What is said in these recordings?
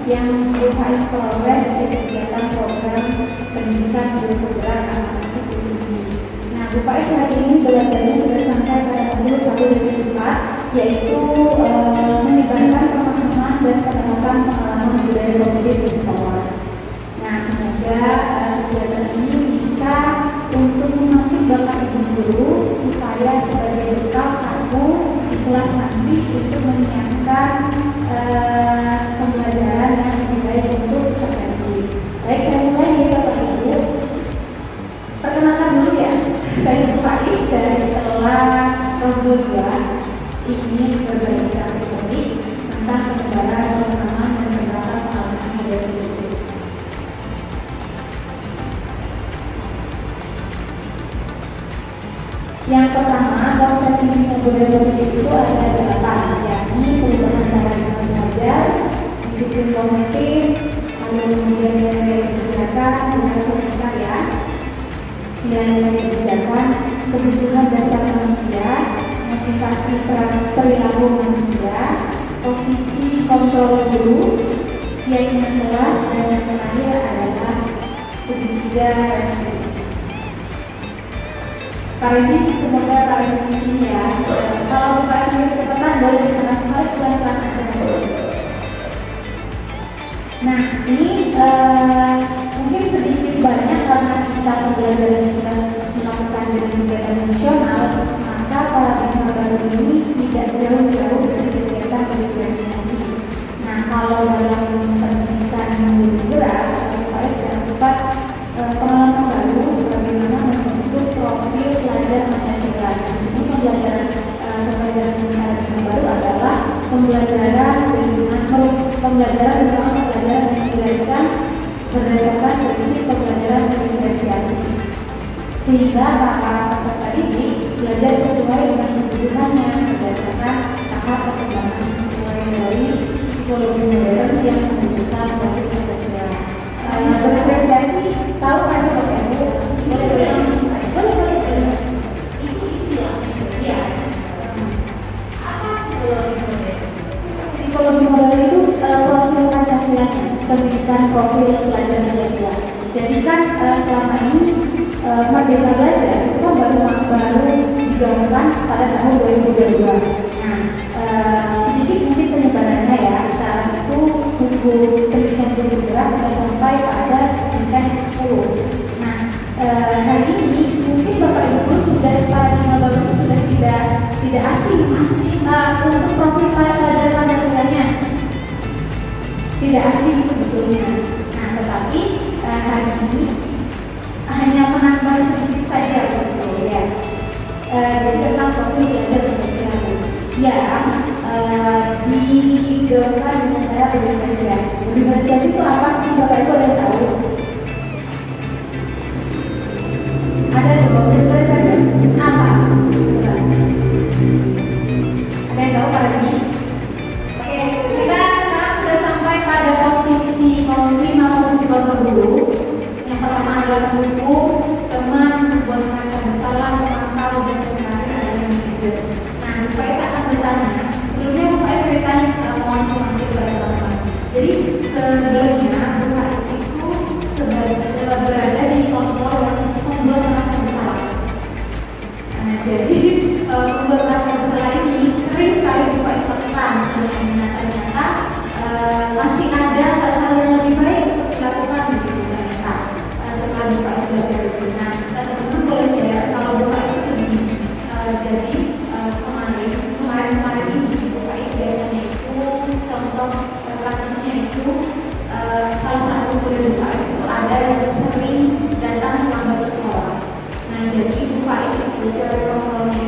yang UKS peroleh dari kegiatan program pendidikan guru penggerak anak-anak sekolah tinggi. Nah, UKS hari ini belajarnya sudah sampai pada modul 1-4, yaitu menyebarkan pemahaman dan penerapan pengalaman budaya positif di sekolah. Nah, semoga kegiatan ini bisa untuk memenuhi bakat ibu guru supaya sebagai bekal satu di kelas nanti untuk menyiapkan pembelajaran yang lebih baik untuk peserta didik. Baik, saya mulai ya Bapak Ibu. Perkenalkan dulu ya, saya Bu Faiz dari kelas Robo 2 ingin berbagi teori tentang penyebaran pemahaman dan penerapan pengalaman budaya positif. Yang pertama, konsep pendidikan budaya positif itu ada 8, yakni perubahan paradigma belajar, disiplin positif, lalu kemudian nilai kebijakan, edukasi besar ya, nilai kebijakan, kebutuhan dasar manusia, motivasi perilaku manusia, posisi kontrol guru, keyakinan kelas, dan yang terakhir adalah segitiga respons. Pak ini semoga Pak ini ya. Kalau Bapak sendiri kecepatan boleh diserahkan pelan-pelan aja. Nah, ini mungkin sedikit banyak karena kita pembelajaran sudah melakukan dengan kegiatan nasional, maka paradigma baru ini tidak jauh-jauh dari kegiatan diferensiasi. Nah, kalau dalam pendidikan guru penggerak, Bapak sudah dapat pengalaman baru bagaimana membentuk profil pelajar Pancasila. Ini pembelajaran paradigma baru adalah pembelajaran yang diberikan berdasarkan prinsip pembelajaran diferensiasi, sehingga para peserta didik belajar sesuai dengan kebutuhannya berdasarkan tahap perkembangan sesuai dari psikologi modern yang menunjukkan profil Pancasila. Diferensiasi tahu kan Bapak Ibu? Boleh. Itu istilah. Ya. Apa psikologi modern? Psikologi modern itu profil Pancasila, pendidikan profil pelajar Pancasila. Jadi kan selama ini Merdeka Belajar itu kan baru digaungkan pada tahun 2022. Nah, sedikit mungkin penyebarannya ya. Sekarang itu buku pendidikan guru penggerak sudah sampai pada tingkat 10. Nah, hari ini mungkin Bapak Ibu sudah paradigma baru sudah tidak asing untuk profil pelajar Pancasilanya. Tidak asing sebetulnya. Nah, tetapi hari ini hanya menambah sedikit saja betul ya. Jadi tentang profil pelajar Pancasila yang digaungkan dengan cara berdiferensiasi. Berdiferensiasi itu apa sih Bapak Ibu ada yang tahu? Ada dua. Berdiferensiasi apa? Ada yang tahu pada ini? Oke, kita sekarang sudah sampai pada posisi kolom 5, posisi kolom dulu. Yang pertama adalah buku, teman, buat merasa bersalah, memantau, dan mencari ada yang begitu. Nah, saya akan bertanya. Sebelumnya saya ceritanya mohon maaf pada teman-teman. Jadi sebelumnya UKS itu berada di kontrol yang membuat merasa bersalah. Nah, jadi membuat merasa bersalah ini sering sekali UKS lakukan. Sebenarnya ternyata masih ada hal-hal yang lebih baik untuk dilakukan begitu ternyata setelah UKS belajar itu. Nah, teman-teman boleh share kalau UKS itu begini. Jadi kemarin ini UKS biasanya itu contoh kasusnya itu salah satu guru UKS itu ada yang sering datang terlambat ke sekolah. Nah, jadi UKS itu cara kontrolnya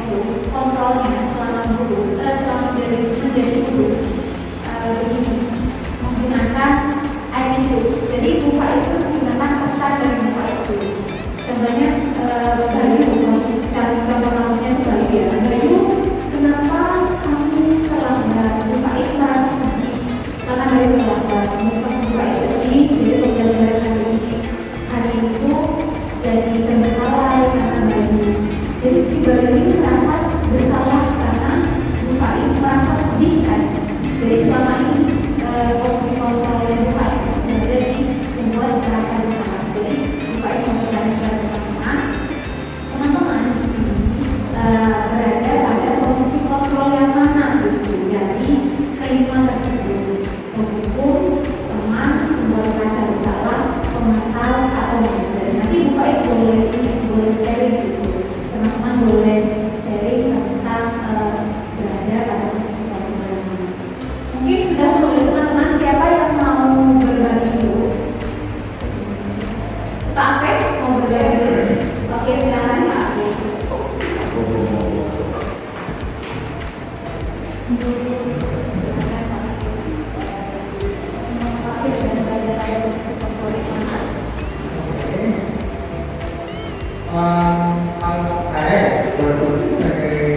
Kalau saya berfungsi sebagai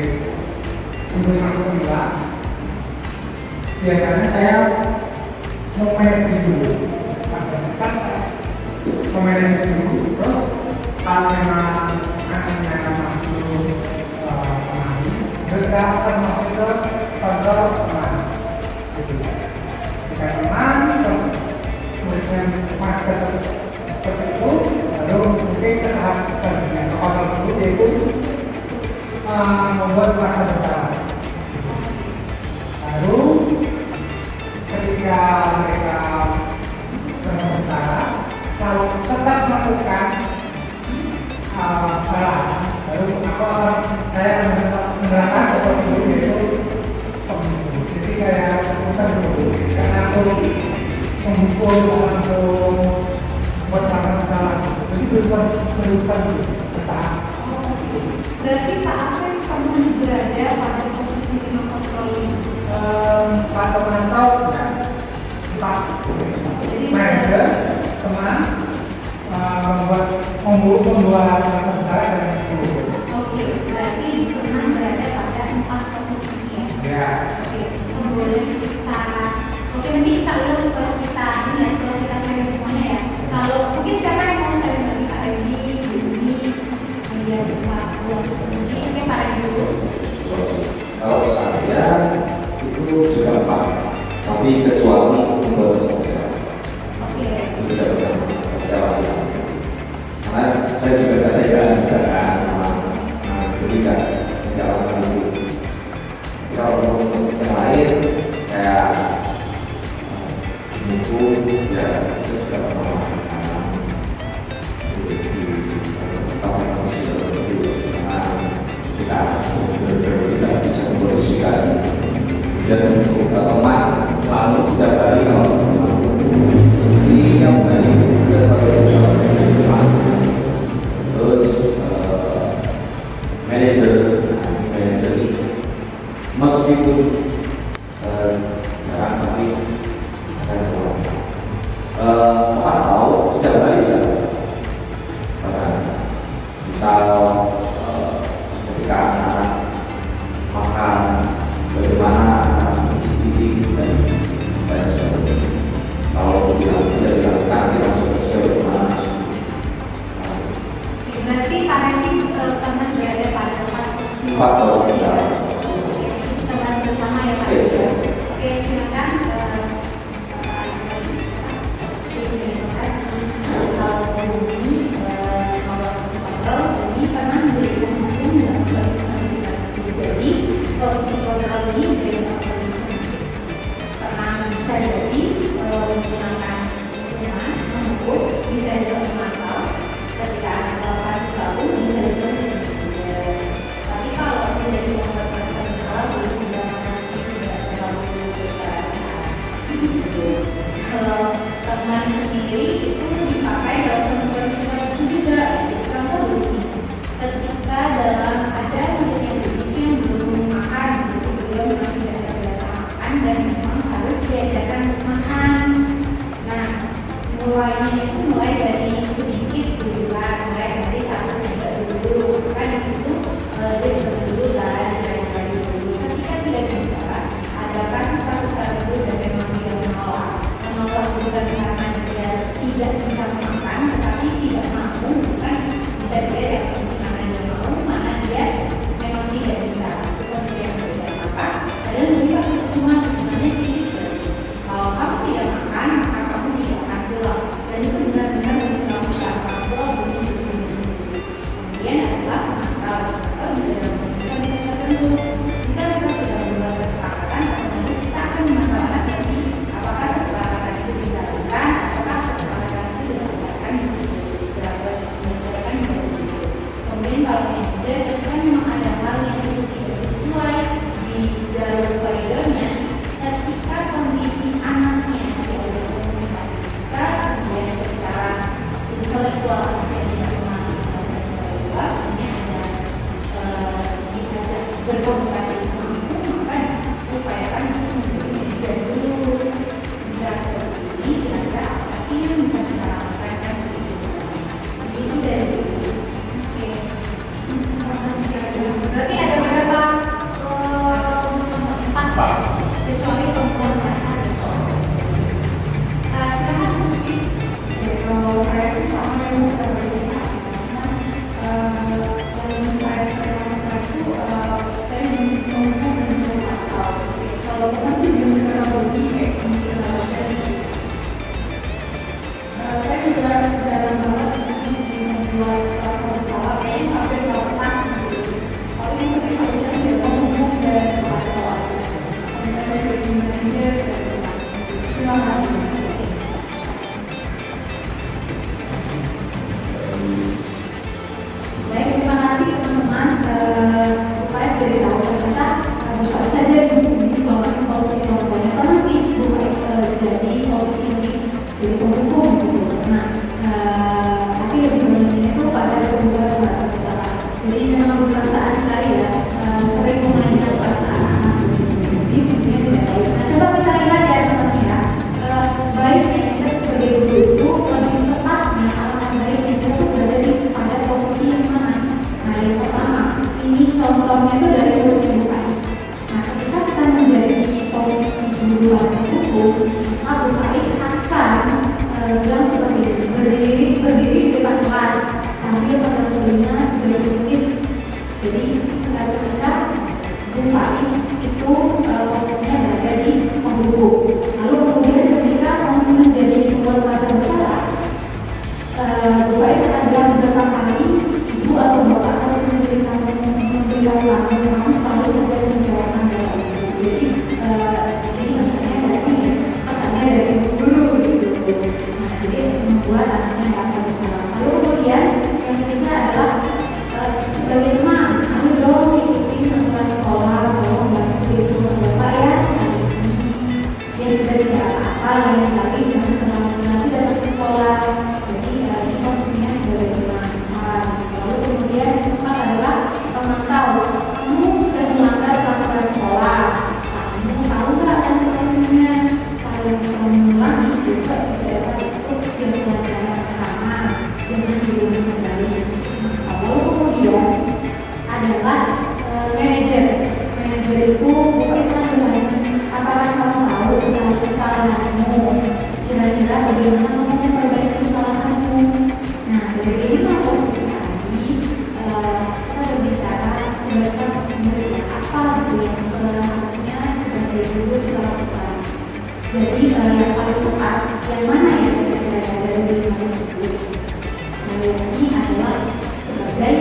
pemberi bilang, biasanya saya memanage dulu, memanage dulu, terus kalau memang akhirnya masuk kita akan masuk ke kontrol teman, gitu. Jika teman, kemudian market seperti itu, lalu mungkin tahap selanjutnya kontrol dulu yaitu membuat merasa bersalah. Lalu ketika mereka merasa bersalah, kalau tetap melakukan salah, lalu saya menerapkan seperti itu yaitu pembunuh. Jadi kayak bukan dulu, karena aku memukul langsung buat salah. Jadi berubah bertahan. Berarti Pak Afif pernah berada pada posisi mengontrol ini? Pak Pemantau Pak manajer teman membuat rasa bersalah dan itu. Oke, berarti pernah berada pada 4 posisi ini Ya. Oke, boleh kita nanti kita ulas setelah kita ini ya, setelah kita share semuanya ya. Kalau mungkin siapa yang mau share dari Pak Redi, Bumi, kemudian Pak Bumi, oke Pak Redi dulu. Kalau saya itu sudah Pak, tapi kecuali untuk saya. Oke. Itu tidak berjalan. Karena saya juga tadi jalan sama ketika jalan itu. Kalau untuk yang lain kayak buku ya itu sudah pernah kita tidak bisa membersihkan dan untuk teman lalu setiap hari kalau ini yang dari kita teman terus manajer meskipun jarang tapi akan tahu setiap hari saja misal ketika anak makan bagaimana akan mencuci dan sebagainya. Kalau tidak dilakukan tidak bisa bagaimana. Berarti Pak Redi pernah berada pada 4 posisi. Pak tahu kita. Kita bahas bersama ya Pak. Oke, silakan. Ini pernah memberikan hukum dan jadi posisi kontrol ini pernah bisa jadi menggunakan rumah mengukur bisa juga memantau ketika ada satu tahun bisa juga tapi kalau tidak dilakukan kontrol tidak terlalu kalau teman sendiri itu dipakai dalam komunikasi juga contoh ketika dalam ada yang belum makan jadi beliau memang tidak terbiasa makan dan memang harus diajarkan makan. Nah, mulai dari sedikit duluan, mulai dari satu dulu kan itu dia dulu kan dari dulu. Ketika tidak bisa, ada kasus-kasus tertentu dan memang dia menolak bukan karena dia tidak bisa makan, tetapi tidak mampu bukan bisa dia karena dia mau, mana dia memang tidak bisa. Bukan dia tidak makan, dan juga cuma sebenarnya sih. Kalau kamu tidak makan, maka kamu tidak akan pulang. Dan itu benar-benar untuk kamu tidak akan pulang. Kemudian adalah atau kecuali perempuan merasa seseorang. Silakan mungkin. Kalau saya sih sama yang kita berdua, kalau saya itu saya menggunakan dengan asal. Kalau nanti dengan bodi kayak saya juga dalam banget membuat salah yang hampir dapat gitu. Kalau yang sering harusnya dia ngomong dan salah. Saya sering mengajar. Terima kasih. Baik, terima kasih teman-teman. UKS dari tahu ternyata buka saja di sini bahwa posisi perempuannya pernah sih buka jadi posisi ini jadi penghukum gitu. Nah, tapi lebih banyaknya itu pada perubahan bahasa besar. Jadi memang perasaan sekali ya, sering memainkan perasaan anak. Jadi sebenarnya tidak baik. Nah, coba kita lihat ya teman-teman ya. Baiknya kita sebagai guru itu lebih tepatnya alasan baiknya kita itu berada di pada posisi yang mana. Nah, yang pertama, ini contohnya itu dari guru UKS. Nah, ketika kita menjadi posisi guru hukum, maka UKS akan bilang seperti ini, berdiri di depan kelas sambil menentunya berikut. Jadi ketika UKS itu posisinya berada di penghukum. Lalu kemudian ketika mau menjadi pembuat bahasa besar, UKS akan bilang beberapa kali ibu atau bapak harus memberikan langsung kamu selalu ada menjawabkan jawaban ibu. Jadi pesannya dari pesannya dari guru gitu. Nah, jadi membuat anaknya merasa bersalah. Lalu kemudian yang ketiga adalah sebagai imam, kamu dong ikuti aturan sekolah, dong bantu ibu atau bapak ya. Ya sudah tidak apa-apa, lain kali jangan terlalu datang ke sekolah. Jadi ini posisinya sebagai imam. Lalu kemudian yang keempat adalah pemantau. Kamu sudah melanggar peraturan sekolah. Kamu tahu nggak konsekuensinya? Sekali kamu mengulangi, besok bisa dapat itu yang pelajaran pertama dengan diulangi kembali. Lalu kemudian adalah manajer. Manajer itu bukan istilah bertanya, apakah kamu tahu kesalahanmu? Kira-kira bagaimana kamu memperbaiki kesalahanmu? Nah, dari lima posisi tadi kita berbicara tentang apa gitu yang seharusnya sebagai guru kita lakukan. Jadi yang paling tepat yang mana ya kira-kira dari lima tersebut? Ini adalah sebagai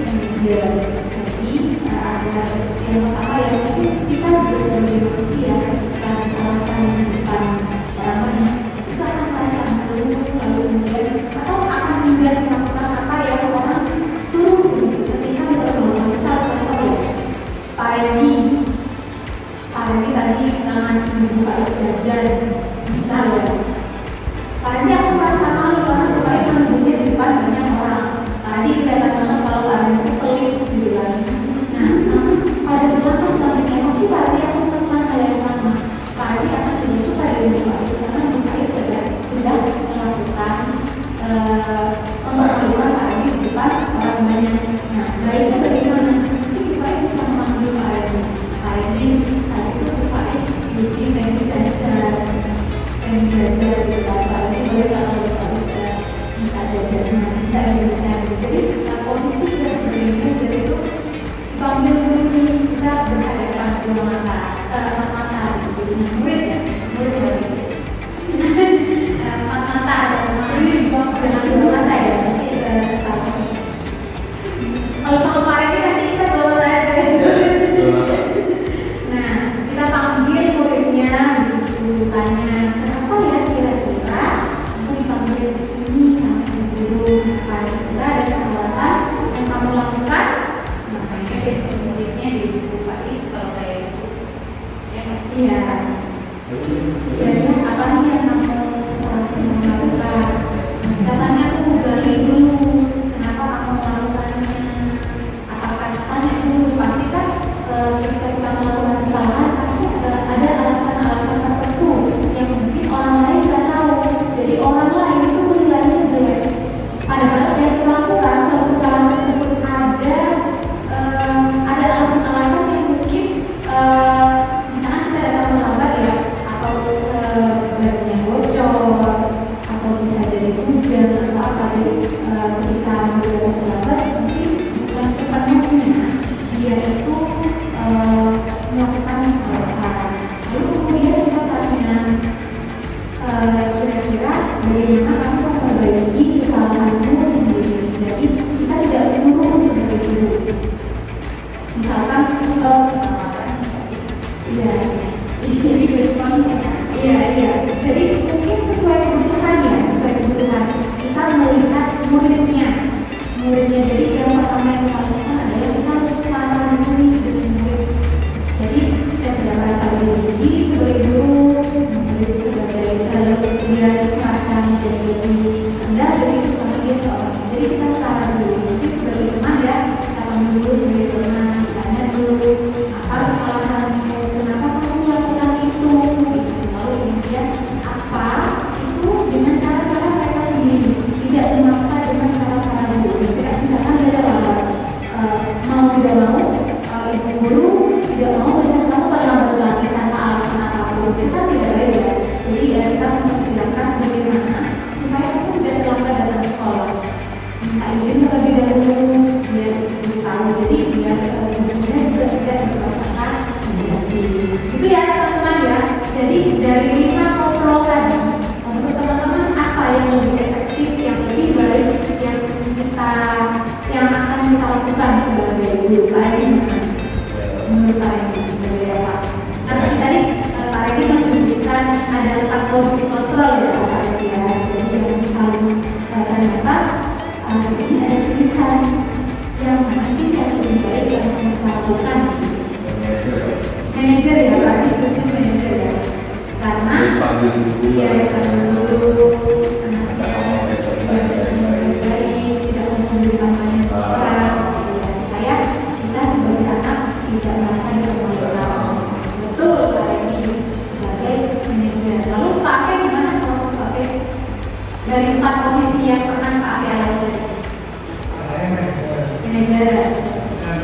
manajer. Jadi ada yang pertama yang mungkin kita juga sebagai manusia kita disalahkan di depan orang banyak, kita akan merasa malu, lalu kemudian atau akan kemudian melakukan apa yang orang suruh gitu. Ketika kita melakukan misal contoh ya, Pak Rendi tadi kita ngasih buka belajar misal ya, Pak Rendi aku merasa malu karena buka itu menunggu di depan banyak orang. Tadi kelihatan banget kalau Pak Rendi pelit gitu kan. Nah, pada saat selanjutnya masih Pak Rendi aku melakukan hal yang sama. Pak Rendi akan lebih suka dari buka karena buka sudah melakukan pengalaman Pak Rendi di depan orang banyak. Nah, baiknya bagaimana? Mungkin buka bisa memanggil Pak Rendi. Pak Rendi tadi itu buka jadi pengen belajar di Pak Rendi boleh kalau bisa minta belajarnya, minta belajar. Jadi posisi kita sebagai manajer itu panggil guru nih, kita berhadapan dua mata gitu. Dengan murid ya, murid mata ada ini dengan dua mata ya. Nanti kalau sama Pak Rendi nanti kita bawa saya nah, kita panggil muridnya gitu, tanya kenapa ya kira-kira aku dipanggil di sini sama guru. Kira-kira ada kesalahan yang kamu lakukan? Makanya besok muridnya dibupati sebagai iya. Jadi apa sih yang kamu kesalahan lakukan? Katanya aku gali dulu kenapa kamu melakukannya. Apakah tanya dulu pasti kan ketika kita melakukan kesalahan pasti ada alasan-alasan tertentu yang itu kan tidak baik ya. Jadi ya kita mempersilakan bagaimana supaya kita tidak terlambat datang ke sekolah. Minta izin terlebih dahulu biar ibu tahu. Jadi biar ibunya juga tidak merasakan intimidasi. Itu ya teman-teman ya. Jadi dari 5 kontrol tadi, menurut teman-teman apa yang lebih efektif, yang lebih baik, yang akan kita lakukan sebagai guru? Pak Edi, menurut Pak Edi sebagai apa? Karena tadi Pak Edi menunjukkan ada 4 porsi kontrol ya Pak Edi ya. Jadi yang paling ternyata di sini ada pilihan yang masih yang lebih baik yang akan kita lakukan. Manajer ya Pak Edi, setuju manajer ya. Karena dia dulu supaya kita sebagai anak tidak merasa dipermalukan. Betul Pak Edi sebagai manajer. Lalu Pak Ape gimana kalau Pak Ape dari 4 posisi yang pernah Pak Ape alami? Manajer. Dan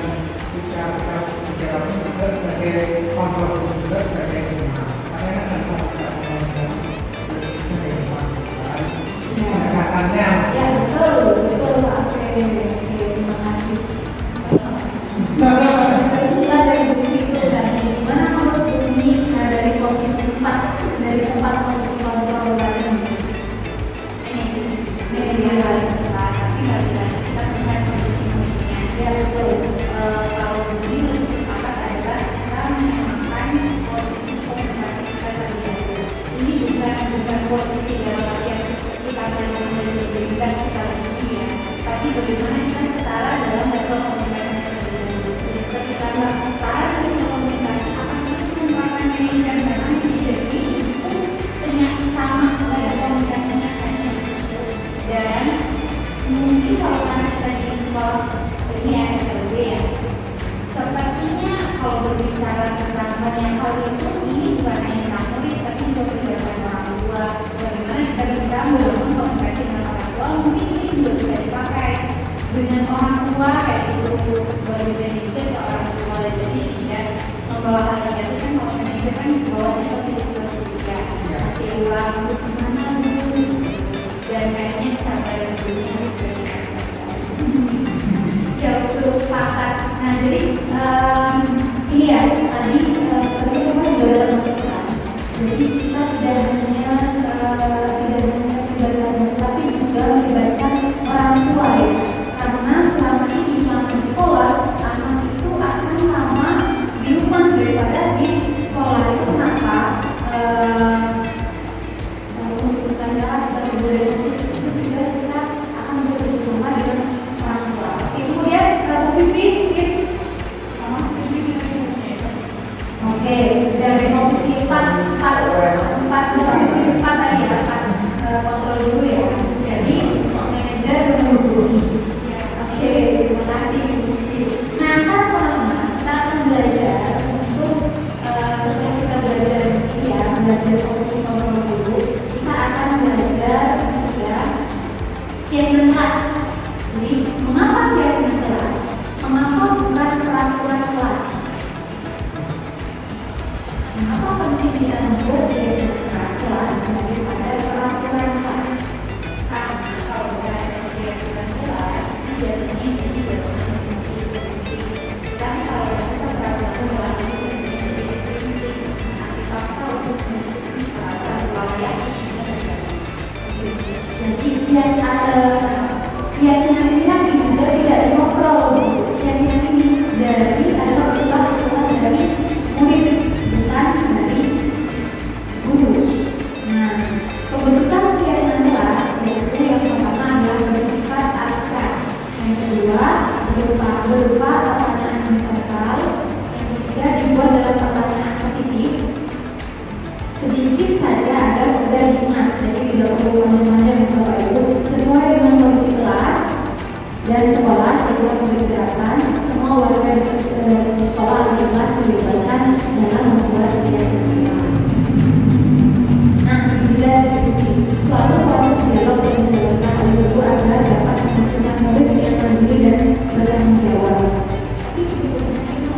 kita bicara juga sebagai kontrol juga sebagai rumah. Karena kan pendekatannya. Ya betul Pak Ape. Terima kasih. Istilah dari buku itu dan gimana menurut ini dari posisi 4 dari 4 posisi kontrol tadi. Manajer. Tapi nggak bisa kita punya kondisi kondisinya. Ya betul. Kalau begini lebih sepakat adalah kita menyamakan posisi komunikasi kita tadi. Ini bukan posisi dalam artian kita menjadikan kita lebih ya, tapi bagaimana kita setara dalam level komunikasi tersebut. Ketika nggak setara dalam komunikasi, akan terus menerapkan manajer karena manajer ini itu punya sama level komunikasinya hanya dan mungkin kalau anak kita di sekolah ini ya SLB ya, sepertinya kalau berbicara tentang banyak hal itu ini bukan hanya tentang murid tapi juga kegiatan orang tua. Bagaimana kita bisa membangun komunikasi dengan orang tua, mungkin ini juga bisa dipakai dengan orang tua kayak itu sebagai manajer ke orang tua. Jadi ya membawa hal negatif kan kalau manajer kan bawanya positif juga kasih uang gimana dulu dan kayaknya sampai dunia ya betul sepakat. Nah jadi ini ya tadi seperti itu kan juga dalam masukan. Jadi kita tidak hanya melibatkan tapi juga melibatkan orang tua ya. Karena selama ini selama di sekolah anak itu akan lama di rumah daripada di sekolah. Itu kenapa untuk standar itu juga kita akan bersama dengan orang tua. Kemudian Bu Vivi mungkin oke, dari posisi 4 posisi 4 tadi ya, 4 kontrol dulu ya. Jadi manajer menghubungi. Oke, terima kasih Bu Vivi. Nah, sekarang kita akan belajar untuk setelah kita belajar ya, belajar posisi kontrol dulu, kita akan belajar ya keyakinan kelas. Jadi mengapa keyakinan kelas? Mengapa bukan peraturan kelas? Mengapa penting kita membuat keyakinan kelas daripada peraturan kelas? karena kalau bukan kegiatan kelas itu jadinya jadi berfungsi. Tapi kalau kita peraturan kelas itu menjadi fungsi nanti paksa untuk mengikuti peraturan kelas. Jadi keyakinan ini kan juga tidak dikontrol. Keyakinan ini adalah usulan dari murid, bukan dari guru. Nah, pembentukan keyakinan kelas yaitu yang pertama adalah bersifat abstrak. Yang kedua berupa pertanyaan universal. Yang ketiga dibuat dalam pertanyaan positif. Sedikit saja agar mudah diingat. Jadi tidak perlu panjang-panjang Bapak Ibu. Sesuai dengan kondisi kelas dan sekolah setelah bergerakan, semua warga di sekolah atau kelas dilibatkan dalam membuat kegiatan kelas. Nah, bila diskusi suatu proses dialog yang dijalankan oleh guru agar dapat menghasilkan murid yang mandiri dan bertanggung jawab. Tapi sebetulnya itu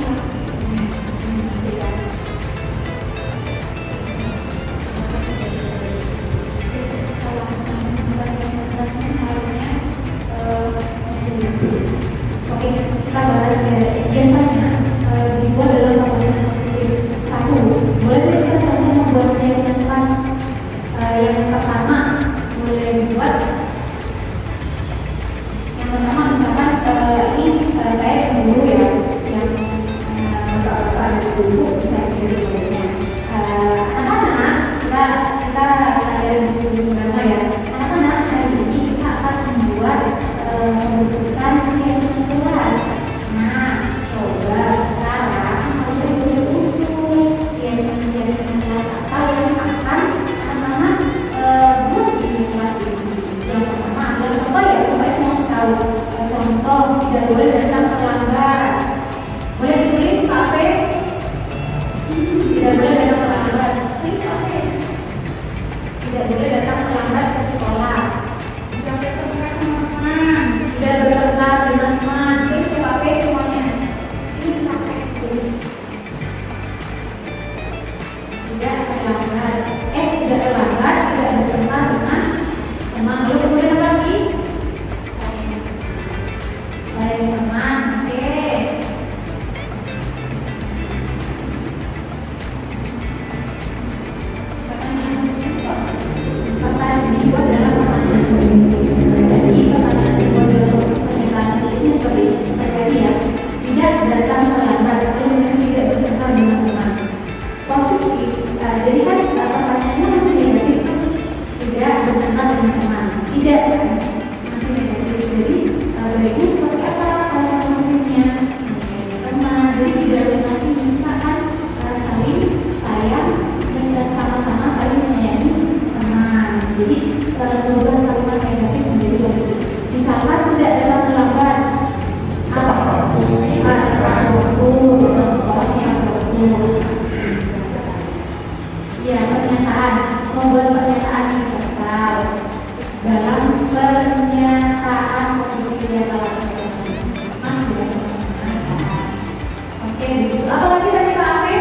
pernyataan, membuat pernyataan universal dalam pernyataan positif yang telah Oke, gitu. Apalagi tadi Pak Ame?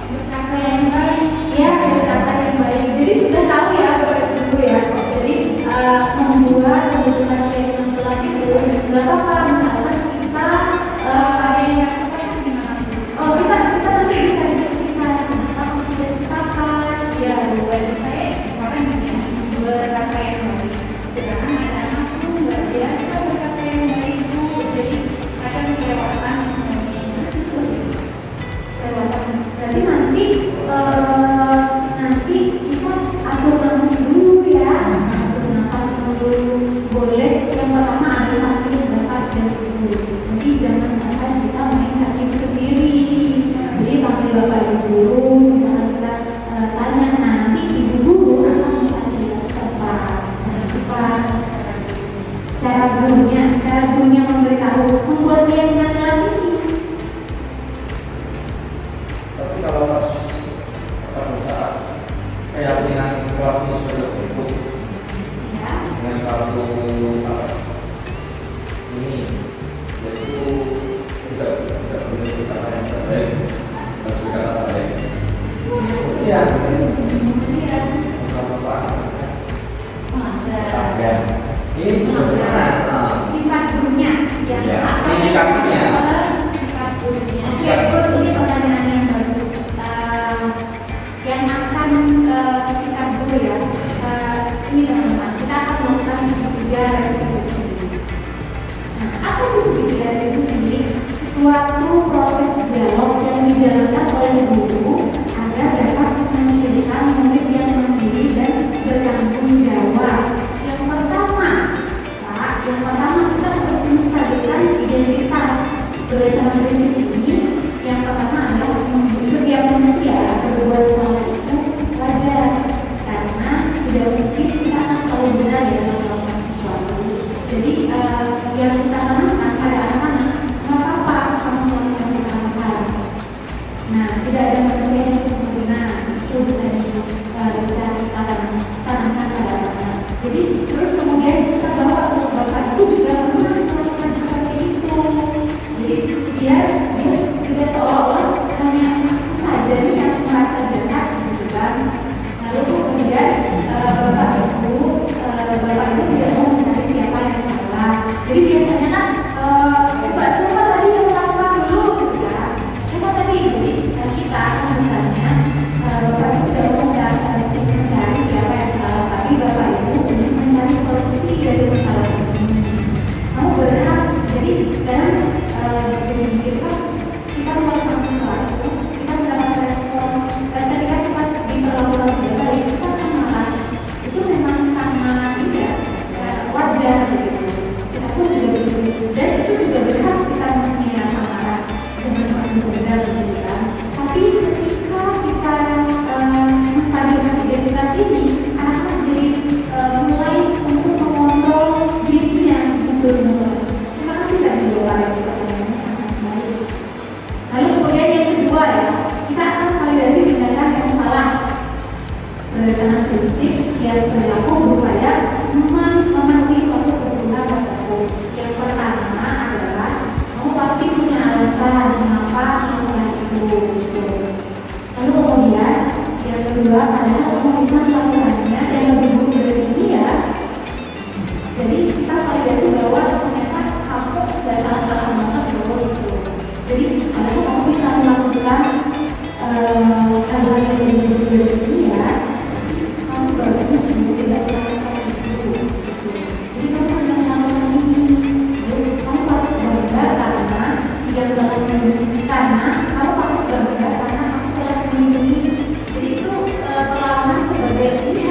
Berkata yang baik, ya berkata yang baik. Jadi sudah tahu ya Bapak Ibu ya. Jadi membuat keputusan kesimpulan itu nggak apa-apa. Misalkan kita ada yang kita nanti bisa diskusikan tentang kita sepakat. Ya, buat saya misalkan gini, berkata yang baik. Sedangkan anak-anak itu nggak biasa berkata yang baik itu. Jadi kadang kelewatan. Jadi nanti kita atur nafas dulu ya, atur nafas dulu. Boleh yang pertama ada kaki berapa dan ibu. Jadi jangan sampai kita main kaki sendiri. Jadi panggil bapak ibu guru, misalnya kita tanya nanti ibu guru akan kasih tempat. Cara gurunya memberitahu, membuat dia dengan kelas ini. Tapi kalau pas pada saat keyakinan kelas itu sudah berikut dengan satu ini, yaitu tidak boleh berkata yang terbaik dan berkata terbaik. Iya. Apa? Ini bagaimana? Sifat gurunya yang apa ini sikapnya. Sifat gurunya. Oke, ini pertanyaan yang bagus. Yang akan sifat guru ya. Ini teman-teman, kita akan melakukan segitiga restitusi. Nah, apa itu segitiga restitusi? Suatu proses dialog yang dijalankan oleh guru agar dapat menghasilkan murid yang mandiri dan bertanggung jawab. Yang pertama kita harus menstabilkan identitas berdasarkan prinsip ini. Yang pertama adalah setiap manusia berbuat salah itu wajar, karena tidak mungkin kita akan selalu benar ya melakukan sesuatu. Jadi yang kita tanamkan pada anak-anak, nggak apa-apa kamu melakukan kesalahan. Nah, tidak ada manusia yang sempurna, itu bisa tanamkan pada anak-anak. Jadi terus kemudian kita bawa untuk bapak itu juga pernah melakukan seperti itu. Jadi dia tidak seolah-olah hanya aku saja nih yang merasa jahat gitu kan. Lalu kemudian bapak itu tidak mau mencari siapa yang salah. Jadi biasanya kan coba siapa tadi yang melakukan dulu gitu kan. Siapa tadi? Jadi kita akan bertanya bapak itu tidak mau mencari siapa yang salah, tapi bapak itu ingin mencari solusi dari masalah ini. Kamu berhak. Jadi dalam kita melakukan sesuatu, kita mendapat respon, dan ketika kita diperlakukan kembali, kita akan marah. Itu memang sangat tidak wajar gitu. Kita pun juga begitu, dan itu juga berhak kita merasa marah dengan orang berbeda gitu kan. Tapi ketika kita menstabilkan identitas ini, anak-anak jadi mulai untuk mengontrol dirinya betul-betul. Terima kasih dari doa yang kita sangat baik. Lalu kemudian yang kedua ya, kita akan validasi tindakan yang salah berdasarkan prinsip setiap perilaku berupaya memenuhi suatu kebutuhan tertentu. Yang pertama adalah kamu pasti punya alasan mengapa melakukan itu. Lalu kemudian yang kedua adalah kamu bisa melakukannya dan lebih buruk dari ini ya. Jadi kita validasi bahwa ternyata kamu tidak salah-salah banget loh gitu. Jadi kalau kamu bisa melakukan hal-hal yang lebih buruk dari ini ya, kamu bagus tidak melakukan itu. Jadi kamu hanya melakukan ini. Kamu patut bangga karena tidak melakukan ini, karena kamu patut bangga karena kamu telah melindungi. Jadi itu perlawanan sebagai ini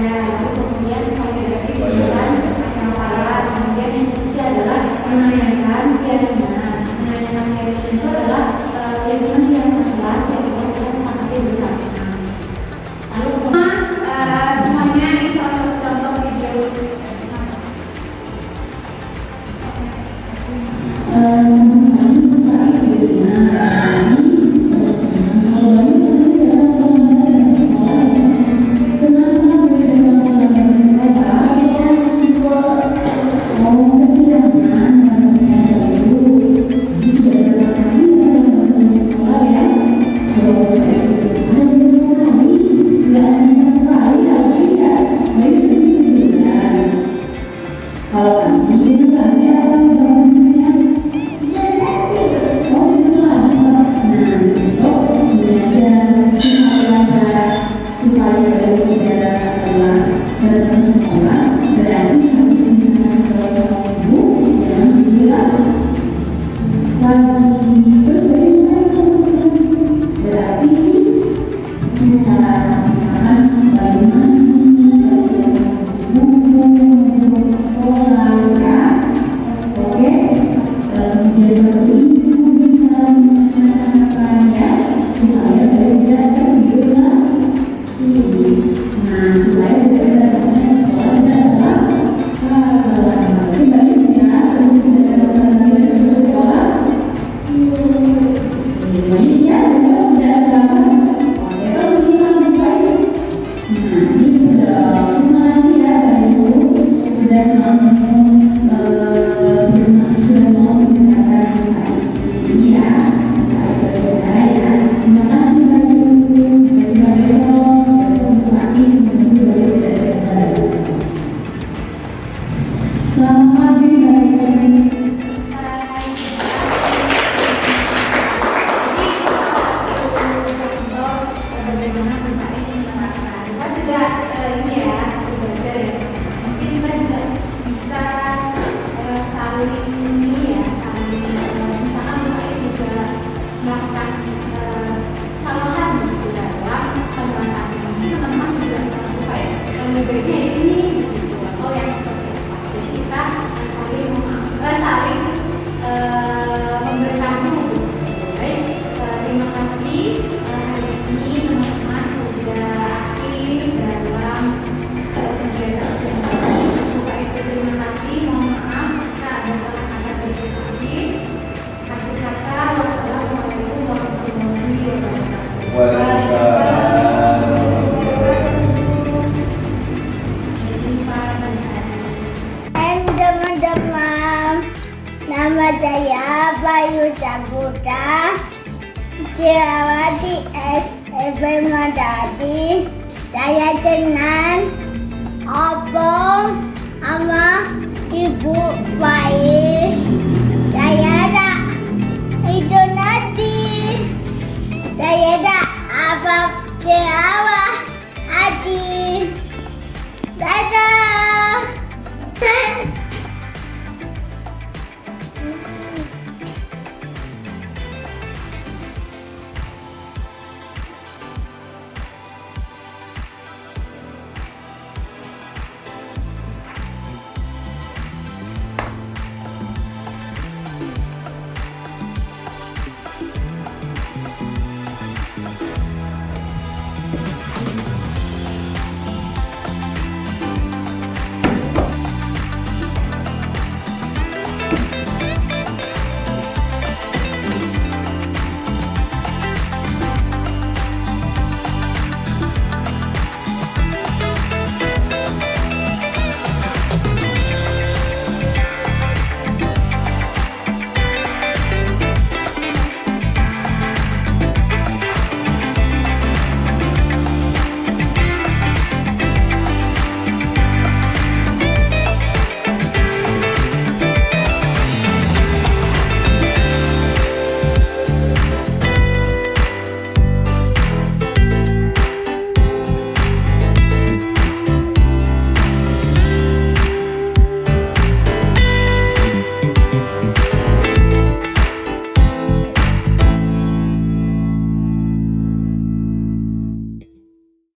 Ya, lalu kemudian validasi dengan masalah. Kemudian yang ketiga adalah menanyakan keyakinan. Menanyakan keyakinan itu adalah keyakinan yang jelas yang kita sepakati bersama. Lalu semuanya ini salah satu contoh video. Kalau kami akan Nama saya Bayu Saputra, dirawat di SMP Madadi. Saya senang Abang sama Ibu Faiz. Saya tak itu nanti. Saya tak apa dirawat.